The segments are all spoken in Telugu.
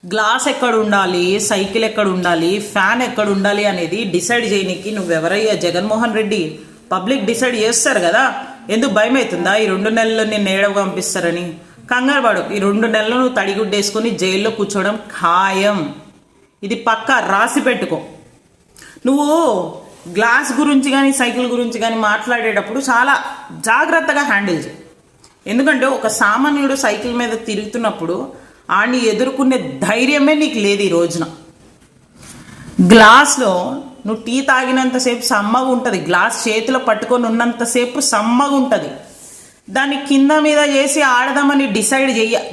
గ్లాస్ ఎక్కడ ఉండాలి, సైకిల్ ఎక్కడ ఉండాలి, ఫ్యాన్ ఎక్కడ ఉండాలి అనేది డిసైడ్ చేయడానికి నువ్వెవరయ్యా? జగన్మోహన్ రెడ్డి. పబ్లిక్ డిసైడ్ చేస్తారు కదా. ఎందుకు భయం అవుతుందా ఈ 2 నెలలు నేను ఏడవ పంపిస్తారని? కంగారు పడు. ఈ 2 నెలలు నువ్వు తడిగుడ్డేసుకుని జైల్లో కూర్చోవడం ఖాయం. ఇది పక్కా రాసి పెట్టుకో. నువ్వు గ్లాస్ గురించి కానీ సైకిల్ గురించి కానీ మాట్లాడేటప్పుడు చాలా జాగ్రత్తగా హ్యాండిల్ చేయి. ఎందుకంటే ఒక సామాన్యుడు సైకిల్ మీద తిరుగుతున్నప్పుడు ఆడిని ఎదుర్కొనే ధైర్యమే నీకు లేదు ఈ రోజున. గ్లాస్లో నువ్వు టీ తాగినంతసేపు సమ్మగా ఉంటుంది, గ్లాస్ చేతిలో పట్టుకొని ఉన్నంతసేపు సమ్మగా ఉంటుంది. దాన్ని కింద మీద చేసి ఆడదామని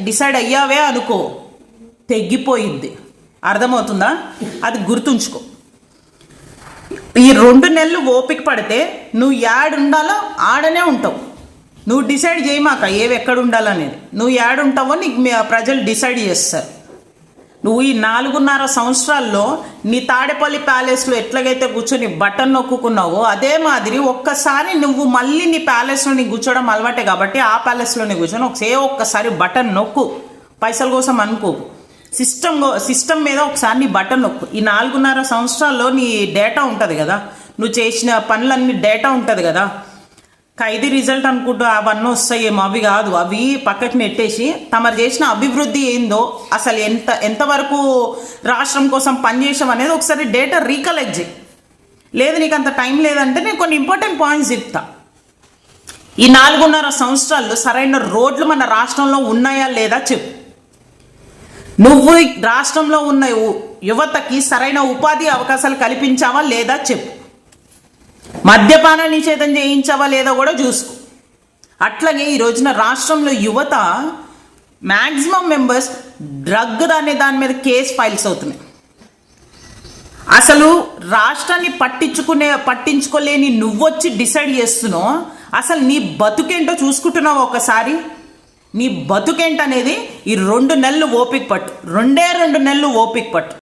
డిసైడ్ అయ్యావే అనుకో, తెగ్గిపోయిద్ది. అర్థమవుతుందా? అది గుర్తుంచుకో. ఈ 2 నెలలు ఓపిక పడితే నువ్వు యాడుండాలో ఆడనే ఉంటావు. నువ్వు డిసైడ్ చేయమాక ఏవి ఎక్కడ ఉండాలనేది. నువ్వు యాడుంటావో నీకు ప్రజలు డిసైడ్ చేస్తారు. నువ్వు ఈ 4.5 సంవత్సరాల్లో నీ తాడేపల్లి ప్యాలెస్లో ఎట్లాగైతే కూర్చొని బటన్ నొక్కున్నావో అదే మాదిరి ఒక్కసారి నువ్వు మళ్ళీ నీ ప్యాలెస్లో నీ కూర్చోవడం అలవాటే కాబట్టి ఆ ప్యాలెస్లోనే కూర్చొని ఒక్కసారి బటన్ నొక్కు. పైసల కోసం అనుకోకు. సిస్టమ్ మీద ఒకసారి నీ బటన్ నొక్కు. ఈ 4.5 సంవత్సరాల్లో నీ డేటా ఉంటుంది కదా, నువ్వు చేసిన పనులన్నీ డేటా ఉంటుంది కదా. ఖైదీ రిజల్ట్ అనుకుంటూ అవన్నీ వస్తాయేమో, అవి కాదు. అవి పక్కకి నెట్టేసి తమరు చేసిన అభివృద్ధి ఏందో, అసలు ఎంతవరకు రాష్ట్రం కోసం పనిచేసాం అనేది ఒకసారి డేటా రీకలెక్ట్ చేయి. లేదు నీకు అంత టైం లేదంటే నేను కొన్ని ఇంపార్టెంట్ పాయింట్స్ చెప్తా. ఈ 4.5 సంవత్సరాల్లో సరైన రోడ్లు మన రాష్ట్రంలో ఉన్నాయా లేదా చెప్పు. నువ్వు రాష్ట్రంలో ఉన్న యువతకి సరైన ఉపాధి అవకాశాలు కల్పించావా లేదా చెప్పు. మద్యపాన నిషేధం చేయించావా లేదా కూడా చూసుకో. అట్లాగే ఈ రోజున రాష్ట్రంలో యువత మ్యాక్సిమం మెంబర్స్ డ్రగ్ అనే దాని మీద కేసు ఫైల్స్ అవుతున్నాయి. అసలు రాష్ట్రాన్ని పట్టించుకోలేని నువ్వొచ్చి డిసైడ్ చేస్తున్నావు. అసలు నీ బతుకేంటో చూసుకుంటున్నావు ఒకసారి. నీ బతుకేంటనేది ఈ 2 నెలలు ఓపిక పట్టు. 2 నెలలు ఓపిక పట్టు.